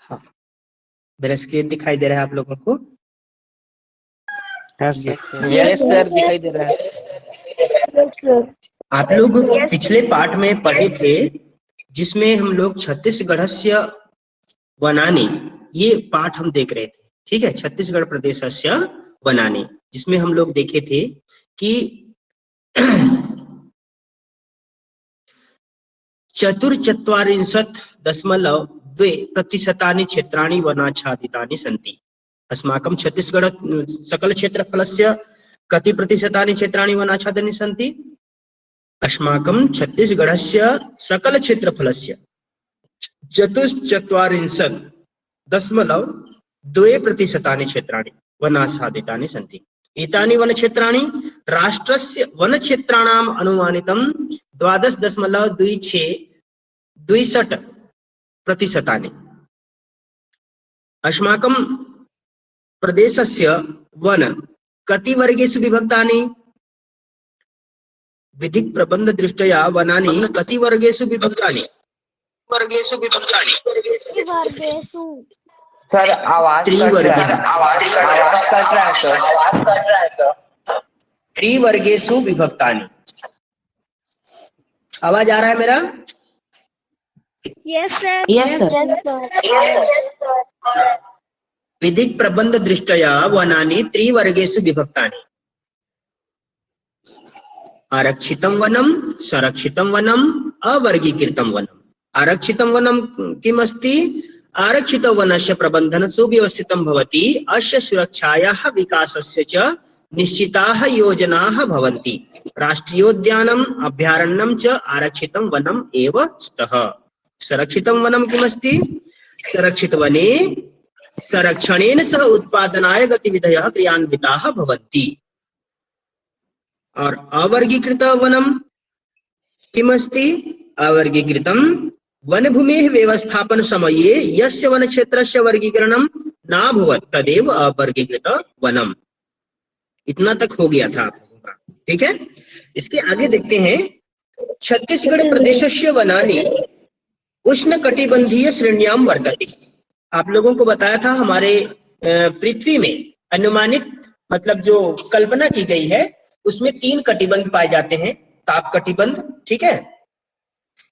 हाँ, मेरा स्क्रीन दिखाई दे रहा है आप लोगों को? यस सर, दिखाई दे रहा है। आप लोग पिछले पाठ में पढ़े थे जिसमें हम लोग छत्तीसगढ़स्य वनानि, ये पाठ हम देख रहे थे, ठीक है। छत्तीसगढ़ प्रदेशस्य वनानि, जिसमें हम लोग देखे थे कि 44.2% क्षेत्राणि वनाच्छादितानि सन्ति। अस्माकं छत्तीसगढ़ सकल क्षेत्रफलस्य कति प्रतिशतानि क्षेत्राणि वनाच्छादितानि सन्ति? अस्माकं छत्तीसगढ़स्य सकल क्षेत्रफलस्य 44.2% क्षेत्राणि वनाच्छादितानि सन्ति। एतानि वनक्षेत्राणि राष्ट्रस्य वनक्षेत्राणाम् अनुमानितं 12.62% अस्माकं प्रदेशस्य वन कति वर्गेषु विभक्तानि? विधिक प्रबंध दृष्ट्या वनानि कति वर्गेषु विभक्तानि? सर आवाज कट रहा है सर। त्रिवर्गेषु विभक्तानि। आवाज आ रहा है मेरा? Yes sir. विधिक प्रबंध दृष्ट्या वनानि त्रिवर्गेषु विभक्तानि। आरक्षितं वनं, संरक्षितं वनम्, अवर्गीकृतं वनम्। आरक्षितं वनं किमस्ति? आरक्षितवनस्य प्रबन्धनं सुव्यवस्थितं भवति, अस्य सुरक्षायाः विकासस्य च निश्चिताः योजनाः भवन्ति। राष्ट्रीयोद्यानम् अभयारण्यं च आरक्षितं वनम् एव स्तः। संरक्षितं वनं किमस्ति? संरक्षितवने संरक्षणेन सह उत्पादनाय गतिविधयः क्रियान्विताः भवन्ति। और अवर्गीकृत वनम किमस्ति? अवर्गीकृतं वनभूमेः व्यवस्थापन समये यस्य वनक्षेत्रस्य वर्गीकरणं नाभवत् तदेव अवर्गीकृत वनम। इतना तक हो गया था आप लोगों का, ठीक है। इसके आगे देखते हैं, छत्तीसगढ़ प्रदेशस्य वनानि उष्णकटिबंधीय श्रेण्यां वर्तते। आप लोगों को बताया था हमारे पृथ्वी में अनुमानित मतलब जो कल्पना की गई है उसमें 3 कटिबंध पाए जाते हैं। ताप कटिबंध, ठीक है,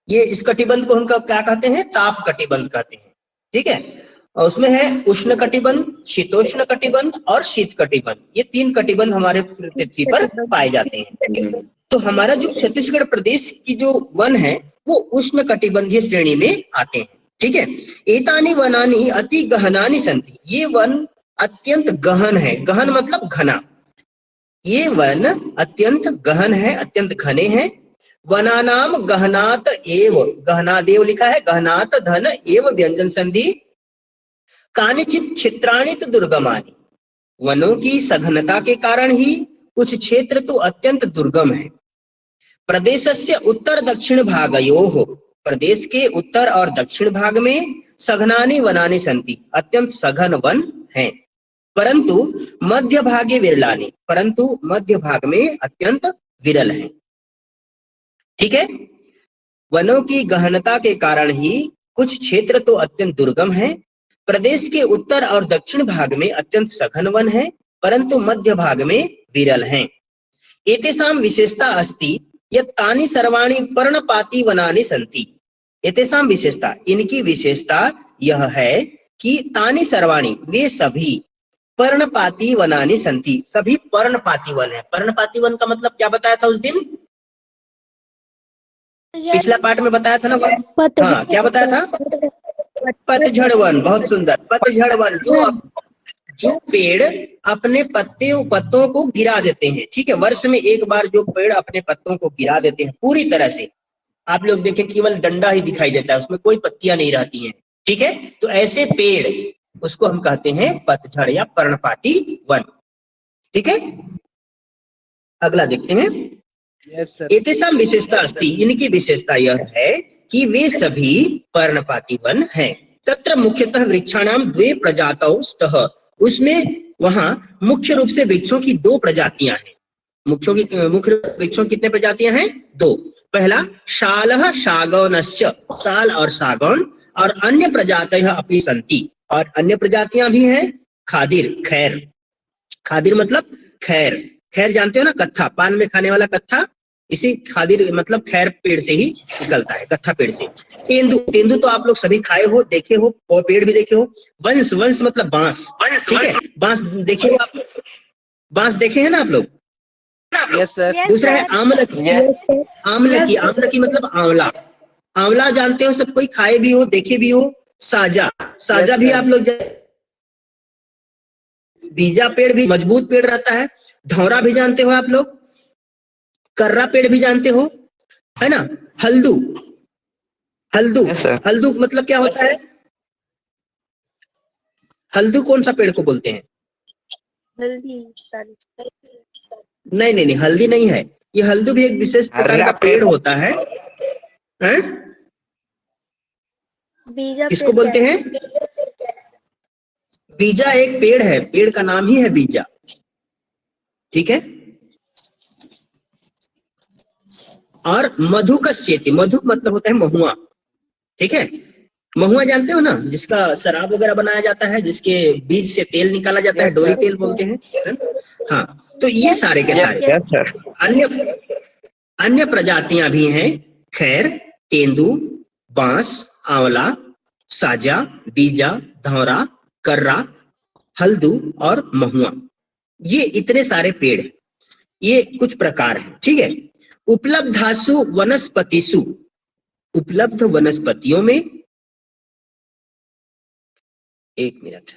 ये इस कटिबंध को हम क्या कहते हैं? ताप कटिबंध कहते हैं, ठीक है। और उसमें है उष्ण कटिबंध, शीतोष्ण कटिबंध और शीत कटिबंध। ये 3 कटिबंध हमारे पृथ्वी पर पाए जाते हैं। तो हमारा जो छत्तीसगढ़ प्रदेश की जो वन है वो उष्ण कटिबंधीय श्रेणी में आते हैं, ठीक है। एतानि वनानि अति गहनानि सन्ति। ये वन अत्यंत गहन है। गहन मतलब घना। ये वन अत्यंत गहन है, अत्यंत घने हैं। वनानाम गहनात एव, गहनादेव लिखा है, गहनात धन एव व्यंजन संधि कानिचित क्षेत्राणि तो दुर्गमानि। वनों की सघनता के कारण ही कुछ क्षेत्र तो अत्यंत दुर्गम है। प्रदेशस्य उत्तर दक्षिण भागयोः, प्रदेश के उत्तर और दक्षिण भाग में सघनानि वनानि सन्ति, अत्यंत सघन वन हैं। परंतु मध्य भागे विरलानि, परंतु मध्य भाग में अत्यंत विरल हैं, ठीक है। वनों की गहनता के कारण ही कुछ क्षेत्र तो अत्यंत दुर्गम हैं। प्रदेश के उत्तर और दक्षिण भाग में अत्यंत सघन वन है, परंतु मध्य भाग में विरल हैं। एतेषां विशेषता अस्ति यत् तानि सर्वाणि पर्णपाती वनानि सन्ति। एतेषां विशेषता, इनकी विशेषता यह है कि तानि सर्वाणि, वे सभी पर्णपाती वनानि सन्ति, सभी पर्णपाती वन है। पर्णपाती वन का मतलब क्या बताया था उस दिन? पिछला पाठ में बताया था ना। हाँ, क्या बताया था? पतझड़ वन। बहुत सुंदर। पतझड़ वन, जो पेड़ अपने पत्तों को गिरा देते हैं, ठीक है। वर्ष में एक बार जो पेड़ अपने पत्तों को गिरा देते हैं पूरी तरह से, आप लोग देखें केवल डंडा ही दिखाई देता है, उसमें कोई पत्तियां नहीं रहती हैं, ठीक है। तो ऐसे पेड़, उसको हम कहते हैं पतझड़ या पर्णपाती वन, ठीक है। अगला देखते हैं। एतेषां विशेषता अस्ति, इनकी विशेषता यह है कि वे सभी पर्णपाती वन हैं। तत्र मुख्यतः वृक्षाणां 2 प्रजातौ स्तः। उसमें वहां मुख्य रूप से वृक्षों की 2 प्रजातियां हैं। मुख्य वृक्षों कितने प्रजातियां हैं? 2। पहला शालः सागौनश्च, साल और सागौन, और अन्य प्रजातयः अपि सन्ति, और अन्य प्रजातियां भी हैं। खादिर, खैर, खादिर मतलब खैर, खैर जानते हो ना, कत्था, पान में खाने वाला कत्था, इसी खादिर मतलब खैर पेड़ से ही निकलता है, कत्था पेड़ से। तेंदु, तेंदु तो आप लोग सभी खाए हो, देखे हो, और पेड़ भी देखे हो। वंश, वंश मतलब बांस, ठीक है, बांस देखे हो आप, बांस देखे हैं ना आप लोग। Yes sir. Yes, दूसरा है sir. आमलकी, आमलकी, आमलकी मतलब आंवला, आंवला जानते हो सब कोई, खाए भी हो, देखे भी हो। साजा, साजा Yes, भी sir. आप लोग बीजा पेड़ भी मजबूत पेड़ रहता है। धौरा भी जानते हो आप लोग, कर्रा पेड़ भी जानते हो, है ना। Haldu, Haldu, Yes, sir. हल्दू मतलब क्या होता है, हल्दू कौन सा पेड़ को बोलते हैं। नहीं नहीं नहीं, हल्दी नहीं है ये, हल्दू भी एक विशेष प्रकार का पेड़ होता है, हैं? बीजा किसको पेड़ बोलते हैं, बीजा एक पेड़ है, पेड़ का नाम ही है बीजा, ठीक है। और मधुकस्येति, मधु मतलब होता है महुआ, ठीक है। महुआ जानते हो ना, जिसका शराब वगैरह बनाया जाता है, जिसके बीज से तेल निकाला जाता है, Yes, डोरी sir. तेल बोलते हैं, है ना? हाँ, तो ये सारे के सारे Yes, sir. अन्य अन्य प्रजातियां भी हैं। खैर, तेंदु, बांस, आंवला, साजा, बीजा, धौरा, कर्रा, हल्दू और महुआ, ये इतने सारे पेड़ हैं। ये कुछ प्रकार हैं, ठीक है। उपलब्धासु वनस्पतिषु, उपलब्ध वनस्पतियों में, एक मिनट,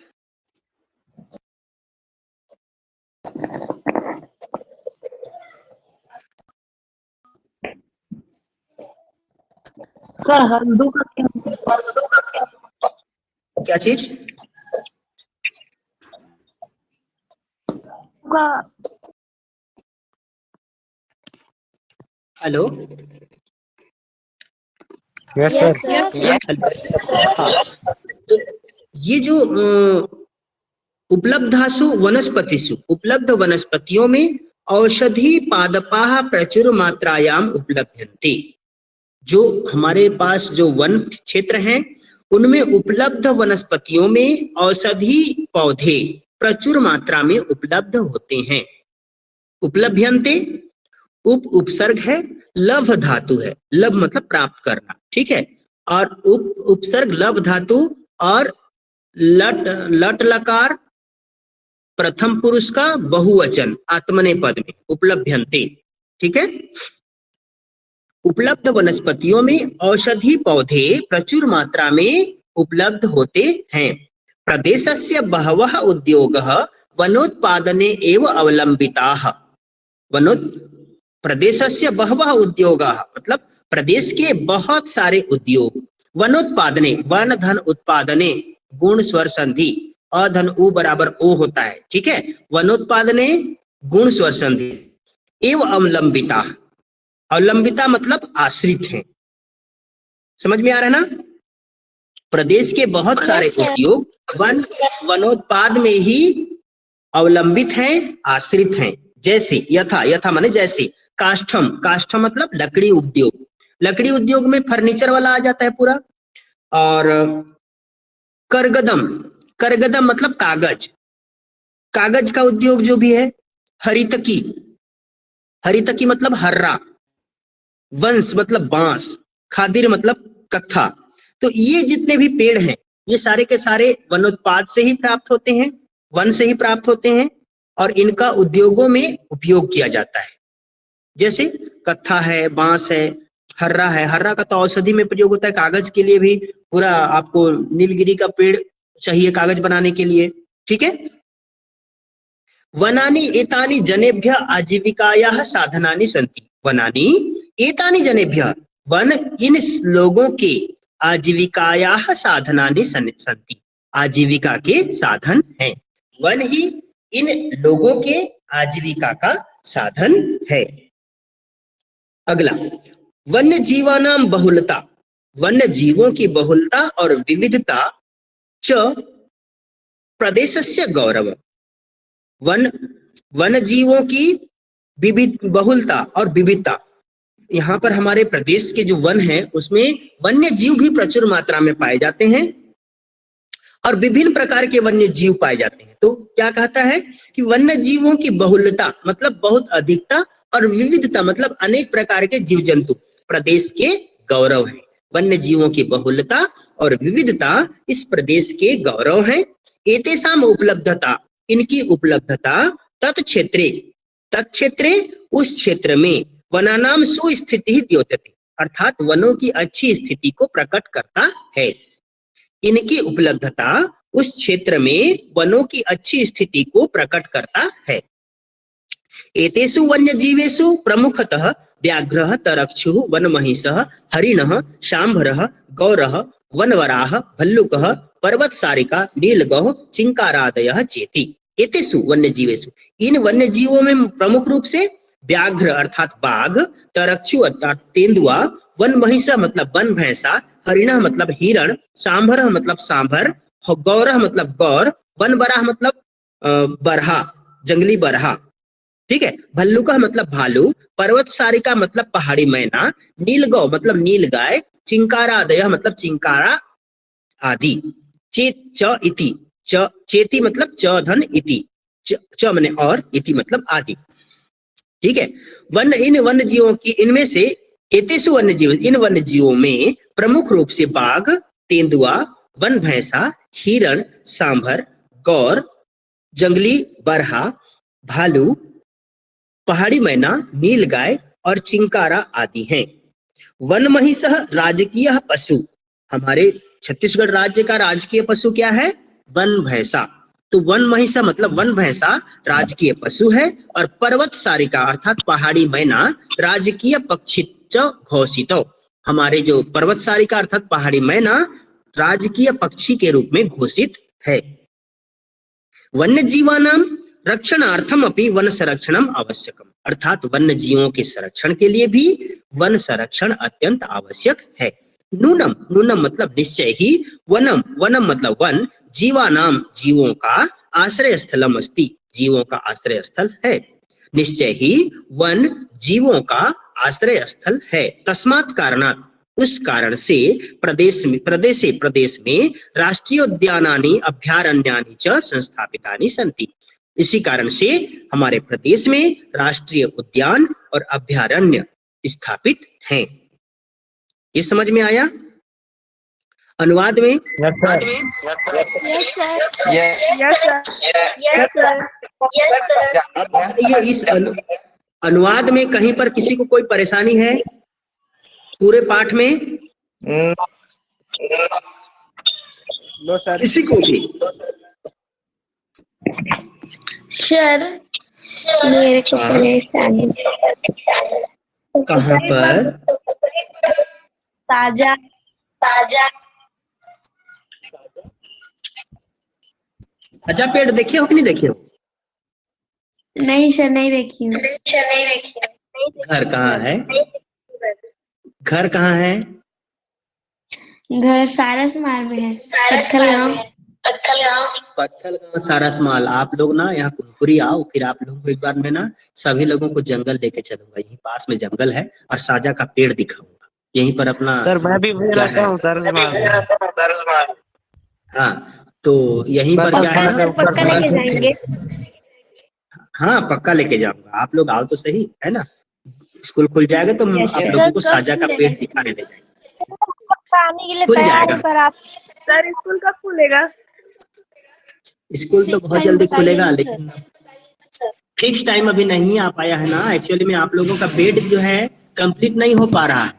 सर हल्दू का क्या चीज, का hello, Yes, Yes, sir. sir. हाँ, तो ये जो उपलब्धासु वनस्पतिषु, उपलब्ध वनस्पतियों में औषधि पादपाः प्रचुर मात्रायाम उपलभ्यन्ते, जो हमारे पास जो वन क्षेत्र हैं उनमें उपलब्ध वनस्पतियों में औषधि पौधे प्रचुर मात्रा में उपलब्ध होते हैं। उपलभ्यन्ते, उप उपसर्ग है, लभ धातु है, लभ मतलब प्राप्त करना, ठीक है, और उप उपसर्ग लभ धातु, और लट, लट लकार प्रथम पुरुष का बहुवचन आत्मनेपद में, उपलभ्यन्ते, ठीक है। उपलब्ध वनस्पतियों में औषधि पौधे प्रचुर मात्रा में उपलब्ध होते हैं। प्रदेशस्य बहवः उद्योगः वनोत्पादने एव अवलंबिताः, प्रदेशस्य बहवः उद्योगः मतलब प्रदेश के बहुत सारे उद्योग, वनोत्पादने, वन धन उत्पादने, गुण स्वर संधि, अधन उ बराबर ओ होता है, ठीक है। वनोत्पादने गुण स्वर संधि, एवं अवलंबिता, अवलंबिता मतलब आश्रित है, समझ में आ रहा है ना। प्रदेश के बहुत सारे उद्योग वन वनोत्पाद में ही अवलंबित हैं, आश्रित हैं। जैसे यथा, यथा माने जैसे, काष्ठम, काष्ठम मतलब लकड़ी उद्योग, लकड़ी उद्योग में फर्नीचर वाला आ जाता है पूरा। और करगदम, करगदम मतलब कागज, कागज का उद्योग जो भी है। हरितकी, हरितकी मतलब हर्रा। वंश मतलब बांस, खादिर मतलब कत्था। तो ये जितने भी पेड़ हैं ये सारे के सारे वनोत्पाद से ही प्राप्त होते हैं, वन से ही प्राप्त होते हैं, और इनका उद्योगों में उपयोग किया जाता है। जैसे कत्था है, बांस है, हर्रा है, हर्रा का तो औषधि में प्रयोग होता है, कागज के लिए भी पूरा आपको नीलगिरी का पेड़ चाहिए कागज बनाने के लिए, ठीक है। वनानि एतानि जनेभ्य आजीविकायाः साधनानि सन्ति, वनानि एतानि जनेभ्य, वन इन लोगों के आजीविकायाः साधनानि सन्ति, आजीविका के साधन हैं। वन ही इन लोगों के आजीविका का साधन है। अगला, वन्य जीवानां बहुलता, वन्य जीवों की बहुलता और विविधता च प्रदेशस्य गौरव, वन वन जीवों की बहुलता और विविधता, यहाँ पर हमारे प्रदेश के जो वन है उसमें वन्य जीव भी प्रचुर मात्रा में पाए जाते हैं और विभिन्न प्रकार के वन्य जीव पाए जाते हैं। तो क्या कहता है कि वन्य जीवों की बहुलता मतलब बहुत अधिकता और विविधता मतलब अनेक प्रकार के जीव जंतु प्रदेश के गौरव हैं। वन्य जीवों की बहुलता और विविधता इस प्रदेश के गौरव हैं। एतेषाम उपलब्धता इनकी उपलब्धता तत्क्षेत्रे उस क्षेत्र में वनानाम सुस्थिति द्योतते अर्थात वनों की अच्छी स्थिति को प्रकट करता है। इनकी उपलब्धता उस क्षेत्र में वनों की अच्छी स्थिति को प्रकट करता है। एतेषु वन्य जीवेषु प्रमुखतः व्याघ्रः तरक्षुः वनमहिषः हरिणः शाम्भरः गौरः वनवराह भल्लुकः पर्वतसारिका नीलगौः चिंकारादयः चेति। एतेषु वन्य जीवेषु इन वन्य जीवों में प्रमुख रूप से व्याघ्र अर्थात बाघ, तरक्षु अर्थात तेंदुआ, वन महिषा मतलब वन भैंसा, हरिणः मतलब हिरण, सांभर मतलब सांभर, गौरह मतलब गौर, वन बराह मतलब बरहा जंगली बरहा, ठीक है, भल्लुका मतलब भालू, पर्वत सारिका मतलब पहाड़ी मैना, नीलगौ मतलब नीलगाय, चिंकारा आदय मतलब चिंकारा आदि। चेती मतलब च धन इति, च माने और, इति मतलब आदि, ठीक है। इन वन्य जीवों की इनमें से एतेषु वन्य जीव इन वन्य जीवों में प्रमुख रूप से बाघ, तेंदुआ, वन भैंसा, हिरण, सांभर, गौर, जंगली बरहा, भालू, पहाड़ी मैना, नीलगाय और चिंकारा आदि हैं। वन महिषः राजकीय पशु हमारे छत्तीसगढ़ राज्य का राजकीय पशु क्या है? वन भैंसा। तो वन महिषा मतलब वन भैंसा राजकीय पशु है और पर्वत सारिका अर्थात पहाड़ी मैना राजकीय पक्षिच घोषित। हमारे जो पर्वत सारिका अर्थात पहाड़ी मैना राजकीय पक्षी के रूप में घोषित है। वन्य जीवानाम रक्षणार्थम अपि वन संरक्षणम आवश्यकम अर्थात वन्य जीवों के संरक्षण के लिए भी वन संरक्षण अत्यंत आवश्यक है। नूनम नूनम मतलब निश्चय ही, वनम वनम मतलब वन, जीवानाम जीवों का आश्रय स्थलम अस्ति जीवों का आश्रय स्थल है। निश्चय ही वन जीवों का आश्रय स्थल है। तस्मात् कारणात् उस कारण से प्रदेश में राष्ट्रीय उद्यानानि अभयारण्यानि च संस्थापितानि सन्ति। इसी कारण से हमारे प्रदेश में राष्ट्रीय उद्यान और अभयारण्य स्थापित हैं। ये समझ में आया? अनुवाद में ये इस अनुवाद में कहीं पर किसी को कोई परेशानी है पूरे पाठ में? No sir. किसी को भी? सर मेरे को परेशानी कहाँ पर? ताजा अच्छा पेड़ देखे हो कि नहीं देखे हो? नहीं सर, नहीं देखी हूँ। घर कहाँ है? घर कहाँ है? घर सारसमाल में है। पत्थल गाँव सारसमाल। आप लोग ना यहाँ कुनकुरी आओ, फिर आप लोगों को एक बार मैं ना सभी लोगों को जंगल लेके चलूंगा। यहीं पास में जंगल है और साजा का पेड़ दिखाऊंगा। यहीं पर अपना सर मैं भी रहता हूँ सारसमाल। हाँ तो यहीं पर क्या है ना, पक्का लेके जाएंगे। हाँ पक्का लेके जाऊंगा। आप लोग आओ तो सही है ना। स्कूल खुल जाएगा तो आप लोगों को साजा का पेड़ दिखाने ले जाएंगे। आने के लिए खुल तैयार जाएगा। हो कर आप। सर स्कूल कब खुलेगा? स्कूल तो बहुत जल्दी खुलेगा लेकिन फिक्स टाइम अभी नहीं आ पाया है ना। एक्चुअली में आप लोगों का बेड जो है कंप्लीट नहीं हो पा रहा है,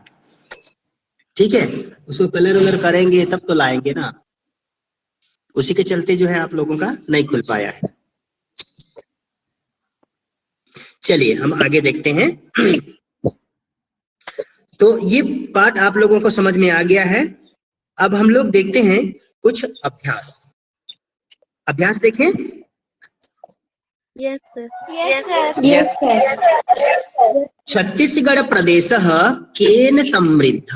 ठीक है। उसको कलर वलर करेंगे तब तो लाएंगे ना। उसी के चलते जो है आप लोगों का नहीं खुल पाया है। चलिए हम आगे देखते हैं। तो ये पाठ आप लोगों को समझ में आ गया है। अब हम लोग देखते हैं कुछ अभ्यास देखें। Yes sir. छत्तीसगढ़ प्रदेश केन समृद्ध?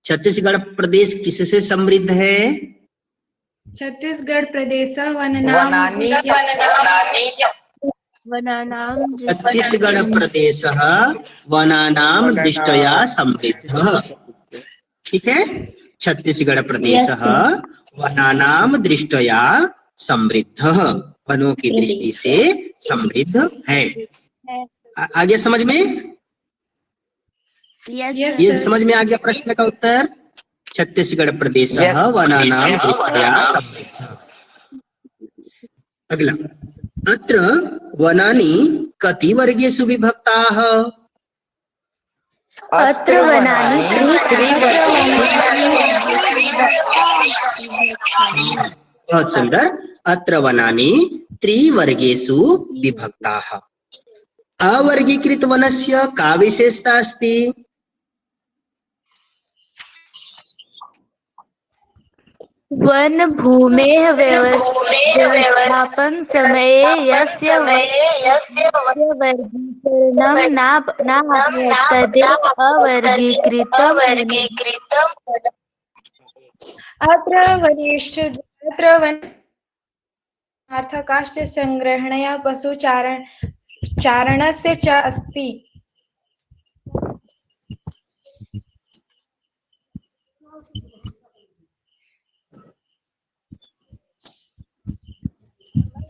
छत्तीसगढ़ प्रदेश किससे समृद्ध है? छत्तीसगढ़ प्रदेश वनानां छत्तीसगढ़ प्रदेशः वनानां दृष्ट्या समृद्धः। ठीक है, छत्तीसगढ़ प्रदेशः वनानां दृष्ट्या समृद्धः, वनों की दृष्टि से समृद्ध है। आगे समझ में? ये समझ में आ गया प्रश्न का उत्तर? छत्तीसगढ़ प्रदेशः वनानां दृष्ट्या समृद्धः। अगला, अत्र वनानि कति वर्गेषु विभक्ताः? अत्र वनानि बहुत सुंदर। अत्र वनानि त्रिवर्गेषु विभक्ताः। अवर्गीकृत वनस्य का विशेषता अस्ति? वन भूमेः व्यवस्थापन समये यस्य वर्गीकरणं न भवेत् तदेव अवर्गीकृतं वनम्। अत्र वनार्थकाश्च संग्रहणया पशुचारणस्य च अस्ति।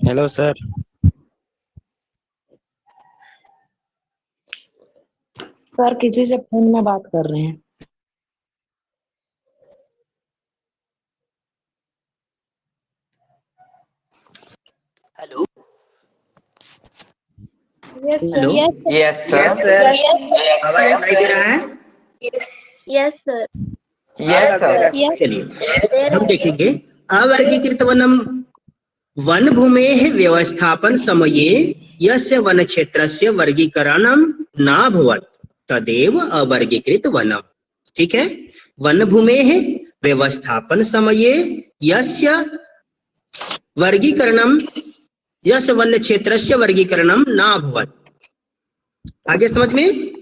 Hello sir. सर किसी से फोन में बात कर रहे हैं। Hello yes hello, yes sir. आवाज सुनाई दे रहा है? Yes sir. Yes sir. चलिए हम देखेंगे। अवर्गीकृत वनम वन भूमेः व्यवस्थापन समये यस्य वन क्षेत्रस्य वर्गीकरणं नाभवत् तदेव अवर्गीकृत वनम्। ठीक है, वन भूमेः व्यवस्थापन समये यस्य वर्गीकरणं यस्य वन क्षेत्रस्य वर्गीकरणं नाभवत्। आगे समझ में?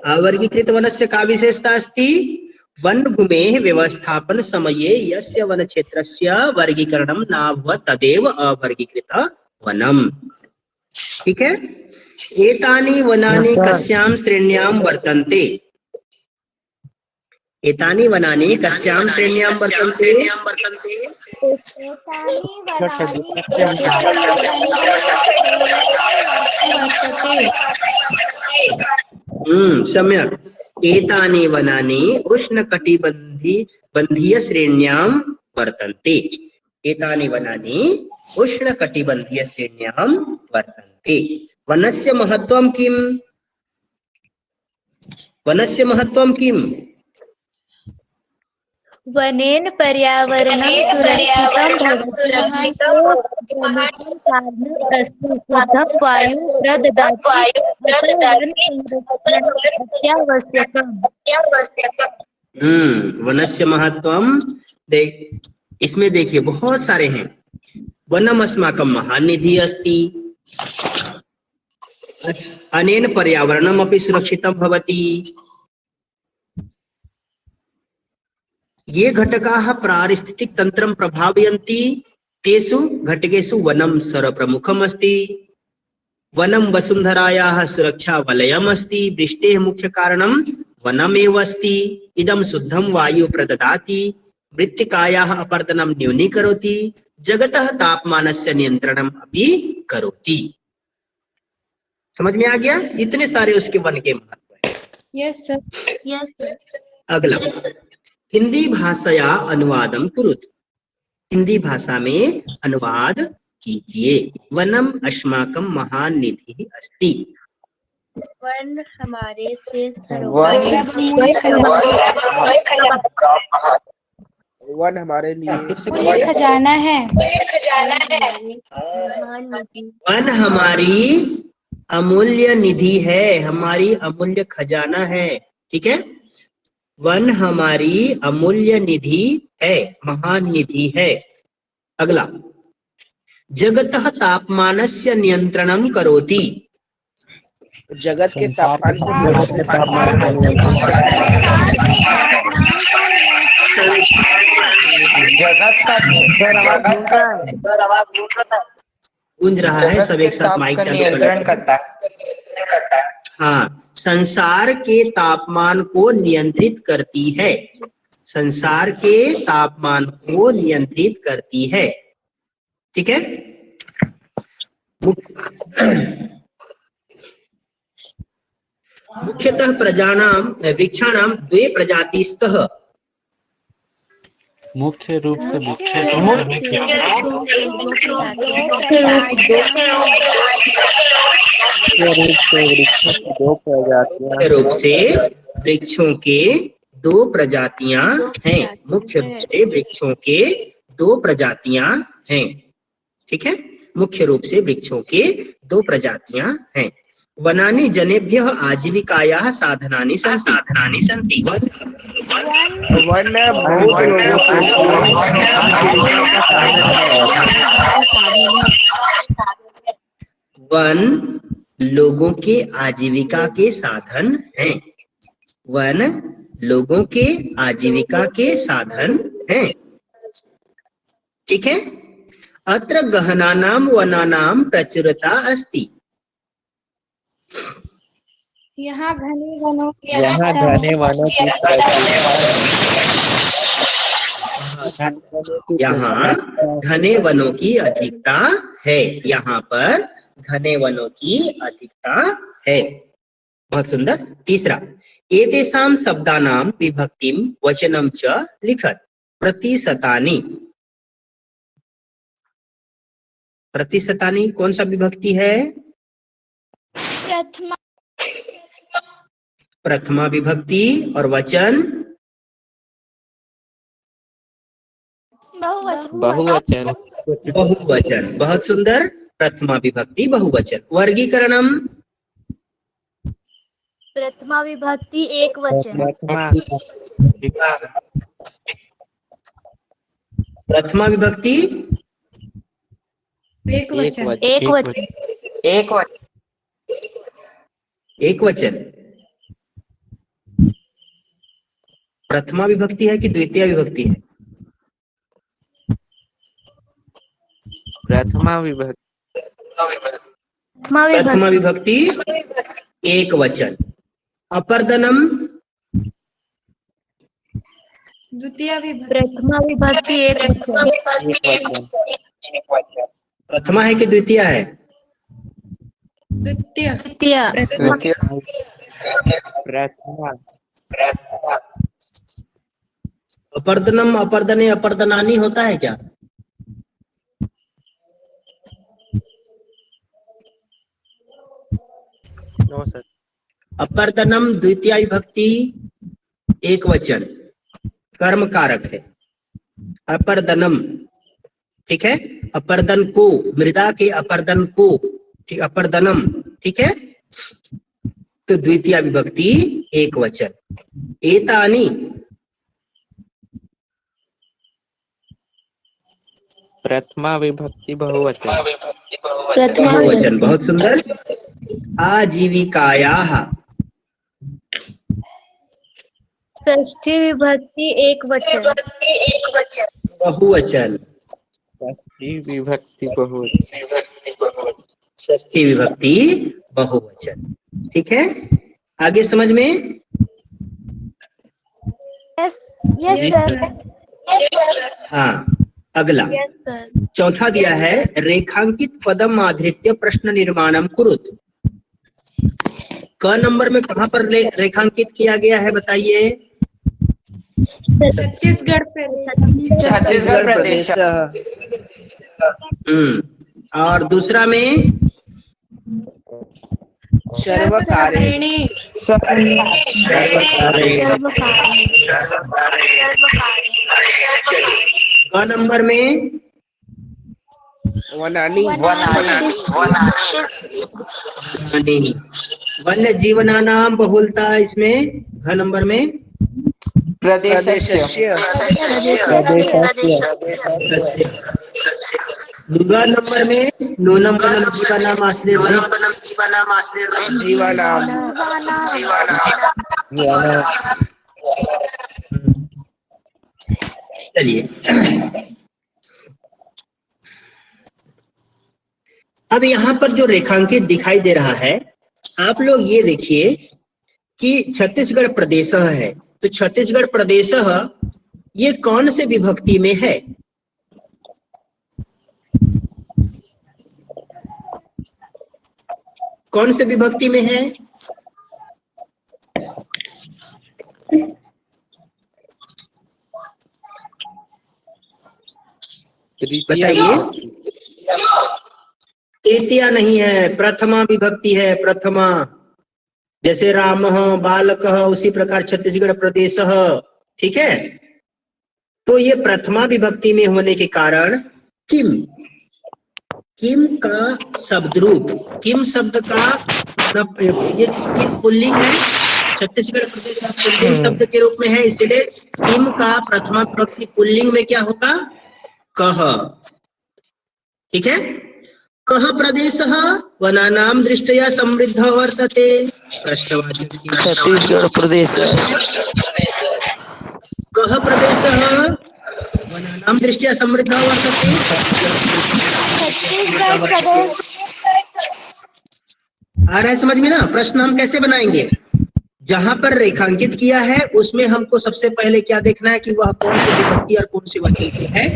अवर्गीकृत वनस्य का विशेषता अस्ति? वन भूमेः व्यवस्थापन समये यस्य वन क्षेत्रस्य वर्गीकरणं नाभवत् तदेव अवर्गीकृत वनम्। ठीक है, एतानि वनानि कस्यां श्रेण्यां वर्तन्ते? एतानि वनानि कस्यां श्रेण्यां वर्तन्ते? सम्यक। एतानि वनानि उष्णकटिबंधीय श्रेण्यां वर्तन्ते। एतानि वनानि उष्णकटिबंधीय श्रेण्यां वर्तन्ते। वनस्य महत्त्वं किम्? वनस्य महत्त्वं किम्? वनेन पर्यावरणं सुरक्षितं भवति। शुद्धं वायुं प्रददाति। वनस्य महत्वम इसमें देखिए बहुत सारे हैं। वनम अस्माकं महानिधि अस्ति। अनेन पर्यावरणम् अपि सुरक्षितं भवति। ये घटकाः पारिस्थितिक तंत्रं प्रभावयन्ति। तेषु घटकेषु वनं सर्वप्रमुखम् अस्ति। वनं वसुन्धरायाः सुरक्षा वलयम् अस्ति। वृष्टेः मुख्य कारणं वनमेव अस्ति। इदं शुद्धं वायु प्रददाति। मृत्तिकायाः अपरदनं न्यूनीकरोति। जगतः तापमानस्य नियंत्रणम् अपि करोति। समझ में आ गया? इतने सारे उसके वन के महत्व है। Yes sir. Yes sir. अगला, हिंदी भाषाया अनुवादम कुरुत। हिंदी भाषा में अनुवाद कीजिए। वनम अस्माकं महान निधि अस्ति। वन हमारे श्रेष्ठ वन हमारे लिए खजाना है। वन हमारी अमूल्य निधि है। हमारी अमूल्य खजाना है। ठीक है, वन हमारी अमूल्य निधि है, महान निधि है। अगला, जगतः तापमानस्य नियंत्रणं करोति। जगत के तापमान को गूंज रहा है, सब एक साथ माइक चालू कर नियंत्रण लेते हैं। करता है। हाँ, संसार के तापमान को नियंत्रित करती है, संसार के तापमान को नियंत्रित करती है। ठीक है। मुख्यतः प्रजानां वृक्षाणां द्वे प्रजातिस्तः। मुख्य रूप से मुख्य रूप से वृक्षों के दो प्रजातियां हैं, मुख्य रूप से वृक्षों के दो प्रजातियां हैं। ठीक है, मुख्य रूप से वृक्षों के दो प्रजातियां हैं। वनानि जनेभ्यः आजीविकायाः साधनानि सन्ति। वन बहुत लोगों वन लोगों के आजीविका के साधन हैं। वन लोगों के आजीविका के साधन हैं। ठीक है। अत्र गहनानां वनानां प्रचुरता अस्ति। यहाँ घने वनों की यहाँ घने वनों की अधिकता है। यहाँ पर घने वनों की अधिकता है। बहुत सुंदर। तीसरा, एतेषां शब्दानां विभक्तिं वचनं च लिखत। प्रतिशतानि। प्रतिशतानि कौन सा विभक्ति है? प्रथमा विभक्ति। और वचन बहुवचन। बहुवचन। बहुत सुंदर। प्रथमा विभक्ति बहुवचन। वर्गीकरणम। प्रथमा विभक्ति एक वचन। प्रथमा विभक्ति एक वचन। एक वचन। एक वचन। प्रथमा विभक्ति है कि द्वितीय विभक्ति है? प्रथमा विभक्ति। प्रथमा विभक्ति एक वचन। अपर्दनम। द्वितीय विभक्ति। प्रथमा विभक्ति एक वचन। प्रथमा है कि द्वितीय है? द्वितीय। अपर्दनम, अपर्दने, अपर्दनानी होता है क्या? No sir. अपर्दनम द्वितीय विभक्ति एक वचन, कर्म कारक है। अपर्दनम। ठीक है। अपर्दन को, मृदा के अपर्दन को, ठीक, अपर्दनम। ठीक है। तो द्वितीय विभक्ति एक वचन। एतानि। प्रथमा विभक्ति बहुवचन। बहुवचन। बहुत सुंदर। आजीविकायाः। षष्ठी विभक्ति एक वचन। बहुवचन। विभक्ति बहुवचन। षष्ठी विभक्ति बहुवचन। ठीक है। आगे समझ में? Yes sir. हाँ। अगला यस सर। चौथा दिया है, रेखांकित पदम आधृत्य प्रश्न निर्माणम कुरुत। क नंबर में कहां पर रेखांकित किया गया है बताइए? छत्तीसगढ़ प्रदेश। और दूसरा में सर्वकारिणी। क नंबर में वनानी। वन्य जीवनानाम बहुलता। इसमें घ नंबर में प्रदेशस्य। ग नंबर में नूनम वनम जीवनाम आश्रय जीवनाम। चलिए, अब यहाँ पर जो रेखांकित दिखाई दे रहा है, आप लोग ये देखिए कि छत्तीसगढ़ प्रदेश है, तो छत्तीसगढ़ प्रदेश ये कौन से विभक्ति में है? कौन से विभक्ति में है? बताइए। तृतीया नहीं है, प्रथमा विभक्ति है, प्रथमा। जैसे राम बालक, उसी प्रकार छत्तीसगढ़ प्रदेश, ठीक है। तो ये प्रथमा विभक्ति में होने के कारण किम, किम का शब्द रूप, किम शब्द का ये पुल्लिंग है, छत्तीसगढ़ प्रदेश पुल्लिंग शब्द के रूप में है, इसलिए किम का प्रथमा विभक्ति पुल्लिंग में क्या होगा? कह। ठीक है। कह प्रदेश वनानाम दृष्टया समृद्ध वर्तते। प्रश्नवाचक छत्तीसगढ़ प्रदेश। कह प्रदेश वनानाम दृष्टया समृद्ध वर्तते। छत्तीसगढ़ प्रदेश। आ रहा है समझ में ना? प्रश्न हम कैसे बनाएंगे? जहां पर रेखांकित किया है उसमें हमको सबसे पहले क्या देखना है कि वह कौन सी विभक्ति और कौन सी वचन है।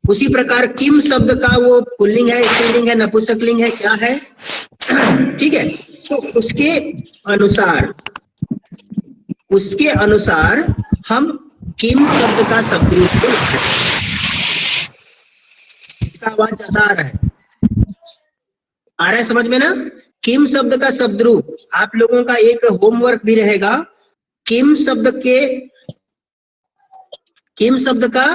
उसी प्रकार किम शब्द का वो पुल्लिंग है, स्त्रीलिंग है, नपुंसकलिंग है, क्या है? ठीक है। तो उसके अनुसार हम किम शब्द का शब्द रूप को, इसका आवाज ज्यादा आ रहा है समझ में ना? किम शब्द का शब्द रूप, आप लोगों का एक होमवर्क भी रहेगा। किम शब्द का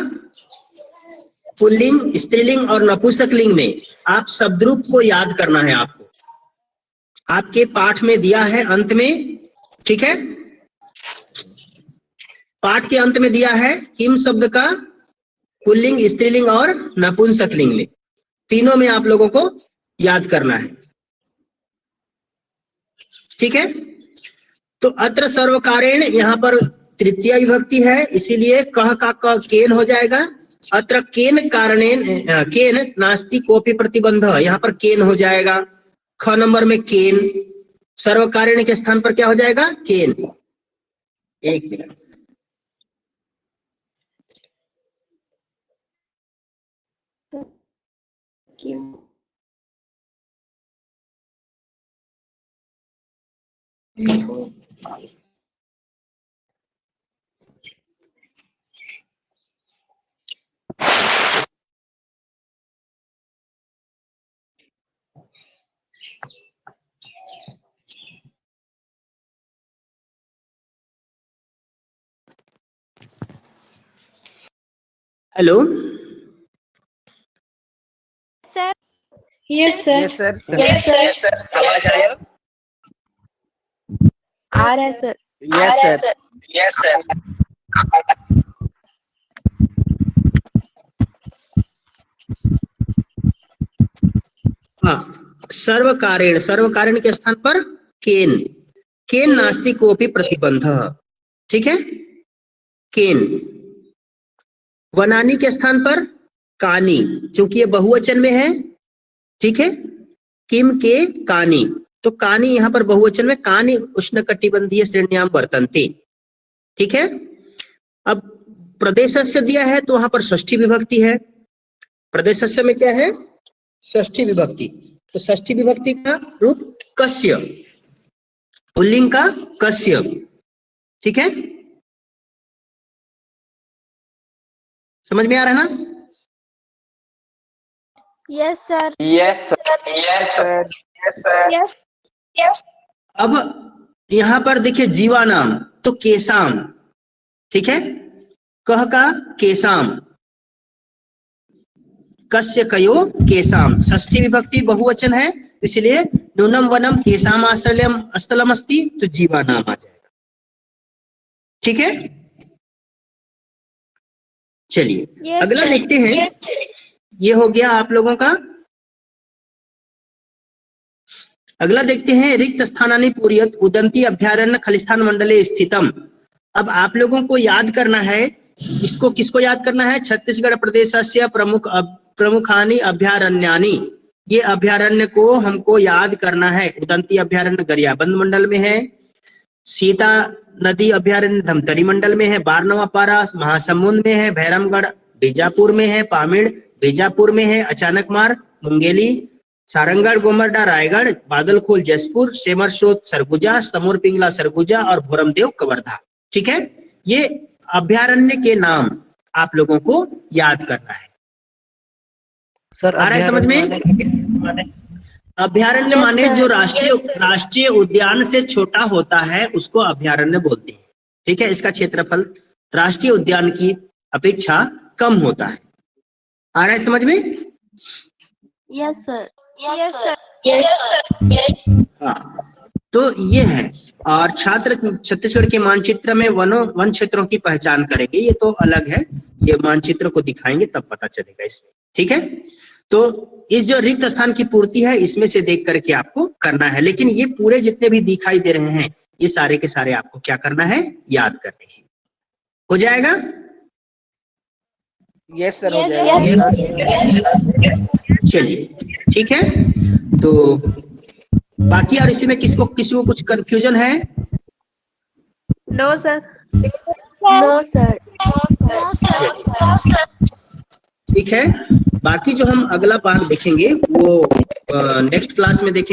पुल्लिंग, स्त्रीलिंग और नपुंसकलिंग में आप शब्द रूप को याद करना है। आपको आपके पाठ में दिया है अंत में, ठीक है। पाठ के अंत में दिया है किम शब्द का पुल्लिंग, स्त्रीलिंग और नपुंसकलिंग में, तीनों में आप लोगों को याद करना है। ठीक है। तो अत्र सर्वकारेण, यहाँ पर तृतीय विभक्ति है, इसीलिए कह का क केन हो जाएगा। अत्र केन कारणेन, केन नास्ति कोपि प्रतिबंध, यहाँ पर केन हो जाएगा। ख नंबर में केन, सर्वकारेण के स्थान पर क्या हो जाएगा? केन। एक minute. Hello sir. Yes sir. Yes sir. Yes sir. आवाज आया? आ रहा है sir. Yes sir. Yes sir. हाँ, सर्वकारेण, सर्वकारेण के स्थान पर केन, केन नास्ति कोपि प्रतिबंध। ठीक है। केन। वनानी के स्थान पर कानी, क्योंकि ये बहुवचन में है। ठीक है। किम के कानी, तो कानी यहाँ पर बहुवचन में, कानी उष्णकटिबंधीय श्रेण्याम वर्तन्ते। ठीक है। अब प्रदेशस्य दिया है तो वहां पर षष्ठी विभक्ति है। प्रदेशस्य में क्या है? षष्ठी विभक्ति। तो षष्ठी विभक्ति का रूप कस्य, पुल्लिंग का कस्य। ठीक है। समझ में आ रहा है ना? Yes sir. Yes sir. Yes sir. Yes yes. अब यहां पर देखिए जीवानाम, तो केसाम। ठीक है। कह का केसाम, कस्य कयो केसाम, षष्ठी विभक्ति बहुवचन है, इसलिए नूनम वनम केसाम आश्रयम स्थलम अस्ति, तो जीवानाम आ जाएगा। ठीक है। चलिए अगला देखते हैं। ये हो गया आप लोगों का। अगला देखते हैं, रिक्त स्थानानि पूरयत उदंती अभ्यारण्य खलिस्तान मंडले स्थितम। अब आप लोगों को याद करना है, इसको किसको याद करना है? छत्तीसगढ़ प्रदेशस्य प्रमुखानि अभ्यारण्यानि, ये अभयारण्य को हमको याद करना है। उदंती अभयारण्य गरियाबंद मंडल में है, सीता नदी अभयारण्य धमतरी मंडल में है, बारनवा पारा महासमुंद में है, भैरमगढ़ बीजापुर में है, पामेड़ बीजापुर में है, अचानकमार मुंगेली, सारंगढ़ गोमरडा रायगढ़, बादलखोल जसपुर, सेमरसोत सरगुजा, समूर पिंगला सरगुजा और भोरमदेव कवर्धा। ठीक है, ये अभयारण्य के नाम आप लोगों को याद करना है। सर आ रहा है समझ में? अभयारण्य Yes, माने sir. जो राष्ट्रीय उद्यान से छोटा होता है उसको अभयारण्य बोलते हैं। ठीक है, इसका क्षेत्रफल राष्ट्रीय उद्यान की अपेक्षा कम होता है। आ रहा है समझ में? Yes sir. Yes sir. हाँ, तो ये है। और छात्र छत्तीसगढ़ के मानचित्र में वन क्षेत्रों की पहचान करेंगे, ये तो अलग है, ये मानचित्र को दिखाएंगे तब पता चलेगा इसमें। ठीक है, तो इस जो रिक्त स्थान की पूर्ति है इसमें से देख करके आपको करना है, लेकिन ये पूरे जितने भी दिखाई दे रहे हैं ये सारे के सारे आपको क्या करना है, याद करने हैं। हो जाएगा? यस सर, हो जाएगा। चलिए ठीक है। तो बाकी और इसी में किसी को कुछ कंफ्यूजन है? No sir. No sir. ठीक है, बाकी जो हम अगला पार्ट देखेंगे वो नेक्स्ट क्लास में देखेंगे।